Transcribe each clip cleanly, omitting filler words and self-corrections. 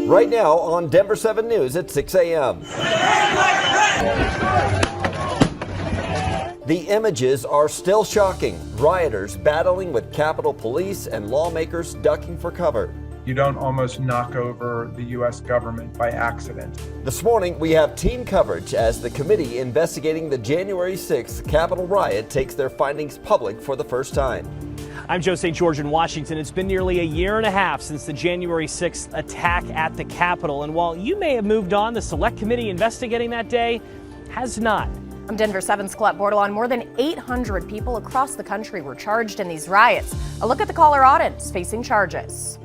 Right now on Denver 7 News at 6 a.m. The images are still shocking. Rioters battling with Capitol Police and lawmakers ducking for cover. You don't almost knock over the U.S. government by accident. This morning, we have team coverage as the committee investigating the January 6th Capitol riot takes their findings public for the first time. I'm Joe St. George in Washington. It's been nearly a year and a half since the January 6th attack at the Capitol. And while you may have moved on, the select committee investigating that day has not. I'm Denver 7's Colette Bordelon. More than 800 people across the country were charged in these riots. A look at the Coloradans facing charges.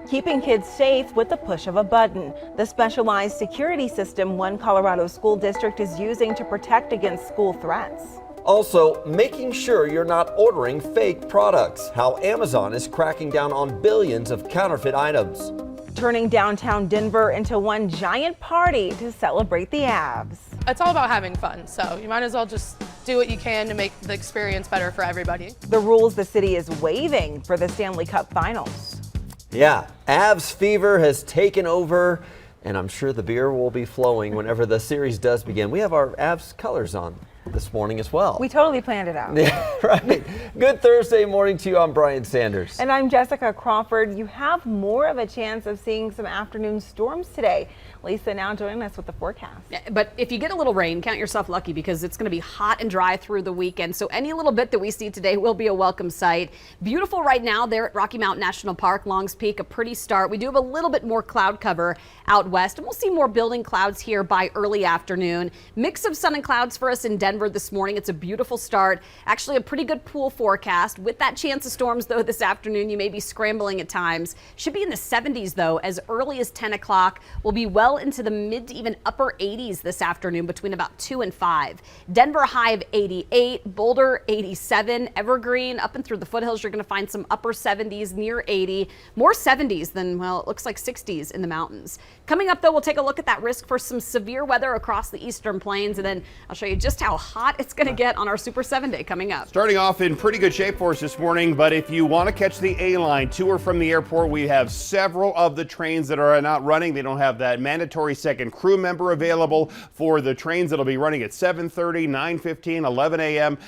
Keeping kids safe with the push of a button. The specialized security system one Colorado school district is using to protect against school threats. Also, making sure you're not ordering fake products. How Amazon is cracking down on billions of counterfeit items. Turning downtown Denver into one giant party to celebrate the Avs. It's all about having fun, so you might as well just do what you can to make the experience better for everybody. The rules the city is waiving for the Stanley Cup Finals. Yeah, Avs fever has taken over, and I'm sure the beer will be flowing whenever the series does begin. We have our Avs colors on this morning as well. We totally planned it out. Yeah, right. Good Thursday morning to you. I'm Brian Sanders. And I'm Jessica Crawford. You have more of a chance of seeing some afternoon storms today. Lisa now joining us with the forecast. Yeah, but if you get a little rain, count yourself lucky because it's going to be hot and dry through the weekend. So any little bit that we see today will be a welcome sight. Beautiful right now there at Rocky Mountain National Park, Longs Peak, a pretty start. We do have a little bit more cloud cover out west, and we'll see more building clouds here by early afternoon. Mix of sun and clouds for us in Denver this morning. It's a beautiful start. Actually, a pretty good pool forecast. With that chance of storms, though, this afternoon, you may be scrambling at times. Should be in the 70s, though, as early as 10 o'clock. We'll be well into the mid to even upper 80s this afternoon between about 2 and 5. Denver high of 88, Boulder 87, Evergreen up and through the foothills. You're going to find some upper 70s near 80, more 70s than, well, it looks like 60s in the mountains. Coming up, though, we'll take a look at that risk for some severe weather across the eastern plains, and then I'll show you just how hot it's going to get on our Super 7 Day coming up. Starting off in pretty good shape for us this morning, but if you want to catch the A-line to or from the airport, we have several of the trains that are not running. They don't have that mandatory second crew member available for the trains that'll be running at 7:30, 9:15, 11 a.m.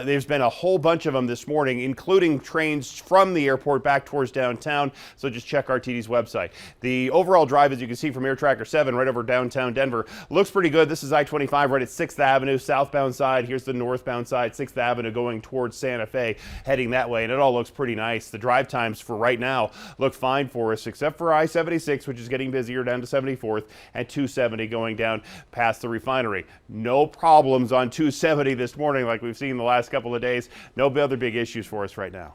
There's been a whole bunch of them this morning, including trains from the airport back towards downtown, so just check RTD's website. The overall drive, as you can see from Air Tracker 7 right over downtown Denver, looks pretty good. This is I-25 right at 6th Avenue, southbound side. Here's the northbound side, 6th Avenue going towards Santa Fe, heading that way, and it all looks pretty nice. The drive times for right now look fine for us, except for I-76, which is getting busier down to 74th, and 270 going down past the refinery. No problems on 270 this morning like we've seen the last couple of days. No other big issues for us right now.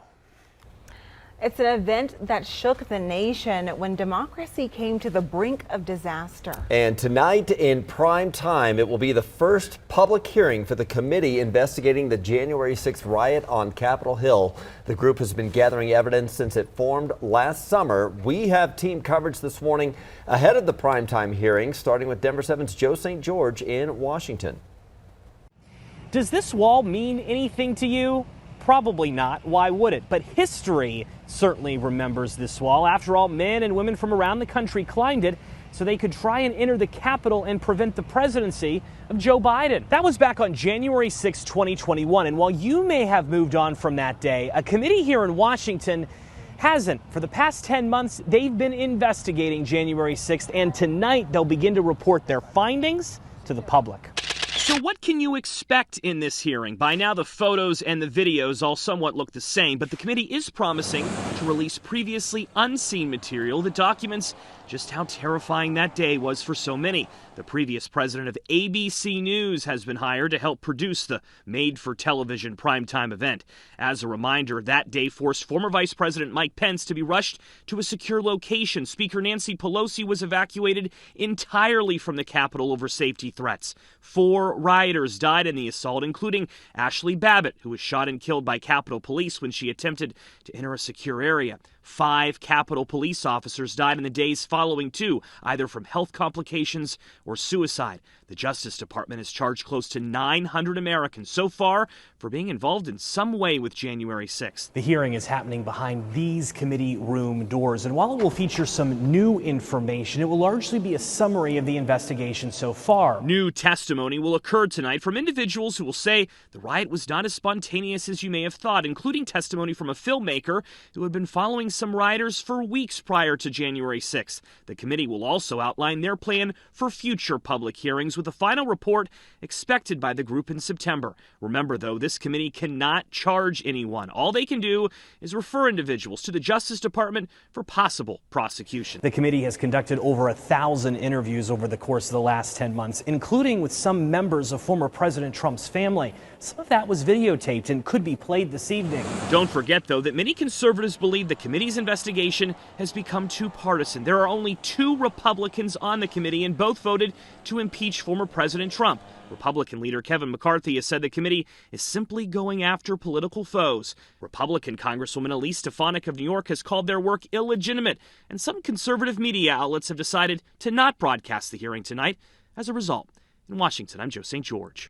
It's an event that shook the nation when democracy came to the brink of disaster. And tonight in prime time, it will be the first public hearing for the committee investigating the January 6th riot on Capitol Hill. The group has been gathering evidence since it formed last summer. We have team coverage this morning ahead of the primetime hearing, starting with Denver 7's Joe St. George in Washington. Does this wall mean anything to you? Probably not. Why would it? But history certainly remembers this wall. After all, men and women from around the country climbed it so they could try and enter the Capitol and prevent the presidency of Joe Biden. That was back on January 6, 2021. And while you may have moved on from that day, a committee here in Washington hasn't. For the past 10 months, they've been investigating January 6th, and tonight they'll begin to report their findings to the public. So what can you expect in this hearing? By now, the photos and the videos all somewhat look the same, but the committee is promising to release previously unseen material that documents just how terrifying that day was for so many. The previous president of ABC News has been hired to help produce the made-for-television primetime event. As a reminder, that day forced former Vice President Mike Pence to be rushed to a secure location. Speaker Nancy Pelosi was evacuated entirely from the Capitol over safety threats. 4 rioters died in the assault, including Ashley Babbitt, who was shot and killed by Capitol Police when she attempted to enter a secure area. 5 Capitol Police officers died in the days following, too, either from health complications or suicide. The Justice Department has charged close to 900 Americans so far for being involved in some way with January 6th. The hearing is happening behind these committee room doors, and while it will feature some new information, it will largely be a summary of the investigation so far. New testimony will occur tonight from individuals who will say the riot was not as spontaneous as you may have thought, including testimony from a filmmaker who had been following some rioters for weeks prior to January 6th. The committee will also outline their plan for future public hearings, with a final report expected by the group in September. Remember, though, this committee cannot charge anyone. All they can do is refer individuals to the Justice Department for possible prosecution. The committee has conducted over 1,000 interviews over the course of the last 10 months, including with some members of former President Trump's family. Some of that was videotaped and could be played this evening. Don't forget, though, that many conservatives believe the committee's investigation has become too partisan. There are only 2 Republicans on the committee, and both voted to impeach former President Trump. Republican leader Kevin McCarthy has said the committee is simply going after political foes. Republican Congresswoman Elise Stefanik of New York has called their work illegitimate, and some conservative media outlets have decided to not broadcast the hearing tonight as a result. In Washington, I'm Joe St. George.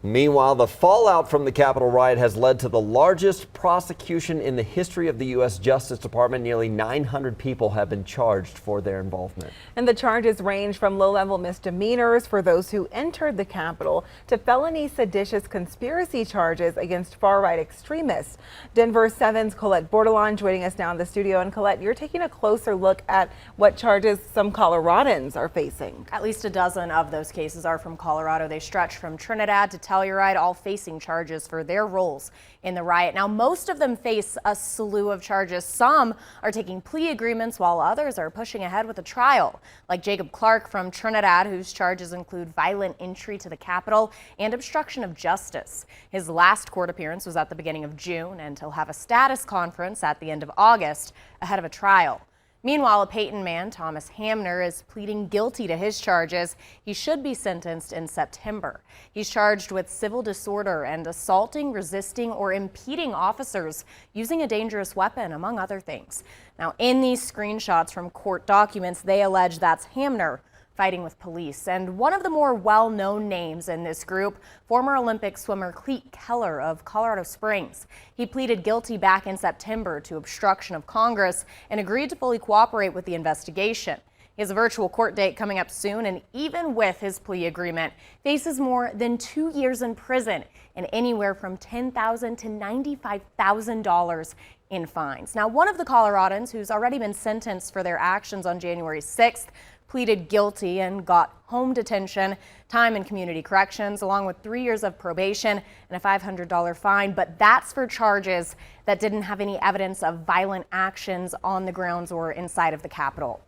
Meanwhile, the fallout from the Capitol riot has led to the largest prosecution in the history of the U.S. Justice Department. Nearly 900 people have been charged for their involvement. And the charges range from low-level misdemeanors for those who entered the Capitol to felony seditious conspiracy charges against far-right extremists. Denver 7's Colette Bordelon joining us now in the studio. And Colette, you're taking a closer look at what charges some Coloradans are facing. At least a dozen of those cases are from Colorado. They stretch from Trinidad to Telluride, all facing charges for their roles in the riot. Now, most of them face a slew of charges. Some are taking plea agreements, while others are pushing ahead with a trial, like Jacob Clark from Trinidad, whose charges include violent entry to the Capitol and obstruction of justice. His last court appearance was at the beginning of June, and he'll have a status conference at the end of August ahead of a trial. Meanwhile, a Peyton man, Thomas Hamner, is pleading guilty to his charges. He should be sentenced in September. He's charged with civil disorder and assaulting, resisting, or impeding officers using a dangerous weapon, among other things. Now, in these screenshots from court documents, they allege that's Hamner fighting with police. And one of the more well-known names in this group, former Olympic swimmer Cleet Keller of Colorado Springs. He pleaded guilty back in September to obstruction of Congress and agreed to fully cooperate with the investigation. He has a virtual court date coming up soon, and even with his plea agreement, faces more than 2 years in prison and anywhere from $10,000 to $95,000 in fines. Now, one of the Coloradans who's already been sentenced for their actions on January 6th pleaded guilty and got home detention, time in community corrections, along with 3 years of probation and a $500 fine. But that's for charges that didn't have any evidence of violent actions on the grounds or inside of the Capitol.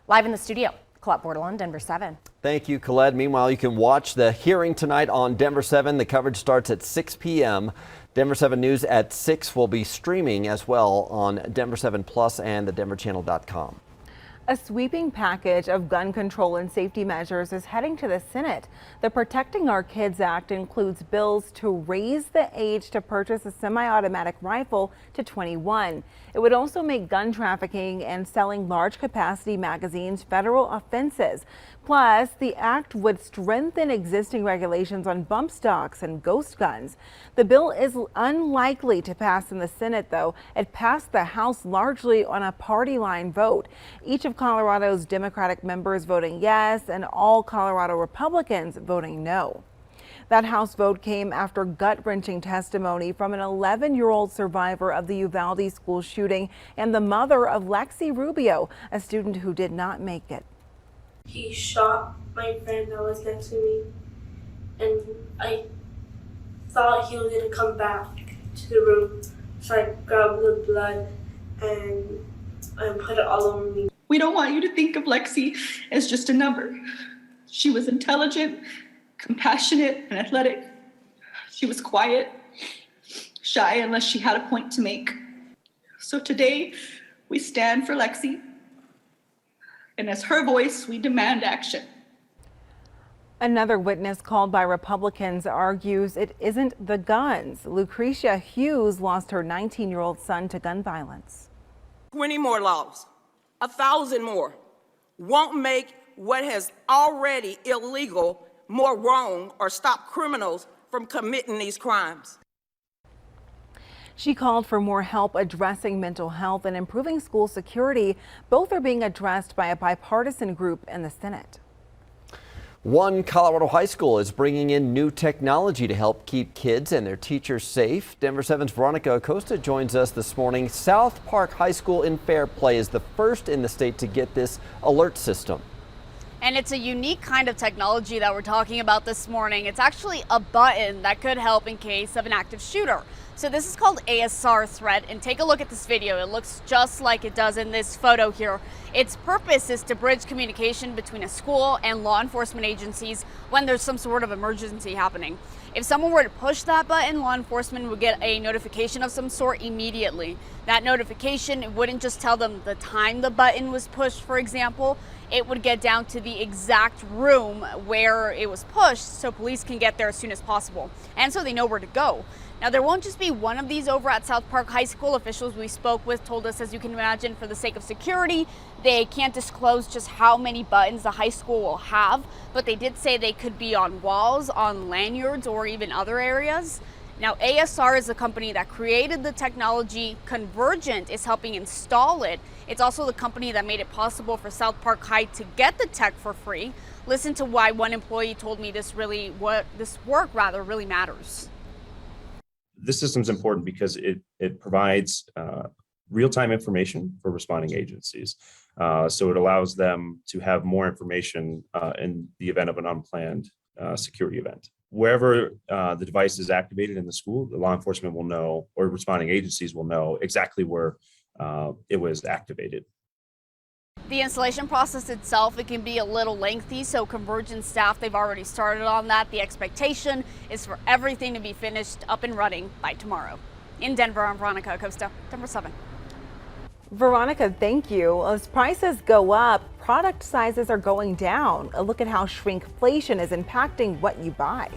Live in the studio, Colette Bordelon, Denver 7. Thank you, Colette. Meanwhile, you can watch the hearing tonight on Denver 7. The coverage starts at 6 p.m. Denver 7 News at 6 will be streaming as well on Denver 7 Plus and the denverchannel.com. A sweeping package of gun control and safety measures is heading to the Senate. The Protecting Our Kids Act includes bills to raise the age to purchase a semi-automatic rifle to 21. It would also make gun trafficking and selling large capacity magazines federal offenses. Plus, the act would strengthen existing regulations on bump stocks and ghost guns. The bill is unlikely to pass in the Senate, though. It passed the House largely on a party line vote. Each of Colorado's Democratic members voting yes and all Colorado Republicans voting no. That House vote came after gut-wrenching testimony from an 11-year-old survivor of the Uvalde school shooting and the mother of Lexi Rubio, a student who did not make it. He shot my friend that was next to me, and I thought he was going to come back to the room, so I grabbed the blood and put it all over me. We don't want you to think of Lexi as just a number. She was intelligent, compassionate, and athletic. She was quiet, shy unless she had a point to make. So today, we stand for Lexi, and as her voice, we demand action. Another witness called by Republicans argues it isn't the guns. Lucretia Hughes lost her 19-year-old son to gun violence. 20 more laws, 1,000 more, won't make what has already illegal more wrong or stop criminals from committing these crimes. She called for more help addressing mental health and improving school security. Both are being addressed by a bipartisan group in the Senate. One Colorado high school is bringing in new technology to help keep kids and their teachers safe. Denver 7's Veronica Acosta joins us this morning. South Park High School in Fairplay is the first in the state to get this alert system. And it's a unique kind of technology that we're talking about this morning. It's actually a button that could help in case of an active shooter. So this is called ASR Threat, and take a look at this video. It looks just like it does in this photo here. Its purpose is to bridge communication between a school and law enforcement agencies when there's some sort of emergency happening. If someone were to push that button, law enforcement would get a notification of some sort immediately. That notification wouldn't just tell them the time the button was pushed, for example. It would get down to the exact room where it was pushed so police can get there as soon as possible, and so they know where to go. Now, there won't just be one of these over at South Park High School. Officials we spoke with told us, as you can imagine, for the sake of security, they can't disclose just how many buttons the high school will have, but they did say they could be on walls, on lanyards, or even other areas. Now, ASR is the company that created the technology. Convergent is helping install it. It's also the company that made it possible for South Park High to get the tech for free. Listen to why one employee told me this work really matters. This system is important because it provides real-time information for responding agencies. So it allows them to have more information in the event of an unplanned security event. Wherever the device is activated in the school, the law enforcement will know, or responding agencies will know exactly where it was activated. The installation process itself, it can be a little lengthy, so Convergent staff, they've already started on that. The expectation is for everything to be finished up and running by tomorrow. In Denver, I'm Veronica Acosta, Denver 7. Veronica, thank you. As prices go up, product sizes are going down. A look at how shrinkflation is impacting what you buy.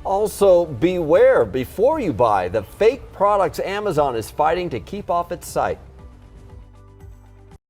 Also, beware before you buy the fake products Amazon is fighting to keep off its site.